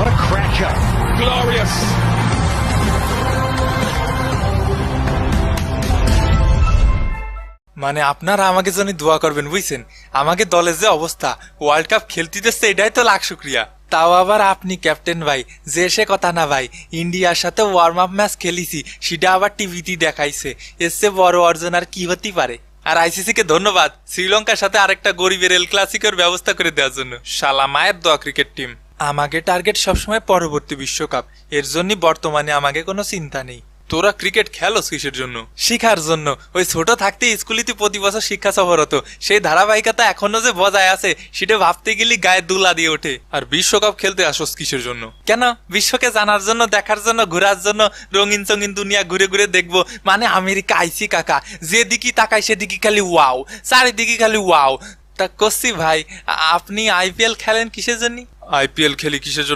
What a cracker. Glorious. মানে আপনারা আমাকে জন্য দোয়া করবেন বুঝছেন, আমাকে দলের যে অবস্থা, ওয়ার্ল্ড কাপ খেলতে দিচ্ছে এটাই তো লাখ শুক্রিয়া। তাও আবার আপনি ক্যাপ্টেন ভাই, যে সে কথা না ভাই, ইন্ডিয়ার সাথে ওয়ার্ম আপ ম্যাচ খেলিছি সেটা আবার টিভিতে দেখাইছে, এর চেয়ে বড় অর্জন আর কি হতে পারে। আর আইসিসি কে ধন্যবাদ শ্রীলঙ্কার সাথে আরেকটা গরিবের এল ক্লাসিকের ব্যবস্থা করে দেওয়ার জন্য। শালা মায়ের দোয়া ক্রিকেট টিম। আমাকে টার্গেট সবসময় পরবর্তী বিশ্বকাপ, এর জন্য বর্তমানে আমাকে কোনো চিন্তা নেই। তোরা ক্রিকেট খেলোস কিসের জন্য? শিখার জন্য। ওই ছোট থাকতে স্কুলিতে প্রতি বছর শিক্ষা সফর হতো, সেই ধারাবাহিকতা এখনো যে বজায় আছে সেটা ভাবতে গেলে গায়ে দুলা দিয়ে ওঠে। আর বিশ্বকাপ খেলতে আসোস কিসের জন্য? কেন? বিশ্বকে জানার জন্য, দেখার জন্য, ঘোরার জন্য, রঙিন চঙিন দুনিয়া ঘুরে ঘুরে দেখবো। মানে আমেরিকা আইসি কাকা, যেদিকে তাকাই সেদিকে খালি ওয়াও, চারিদিকে খালি ওয়াও। তা করছি ভাই, আপনি আইপিএল খেলেন কিসের জন্য? আইপিএল খেলি কিসের জন্য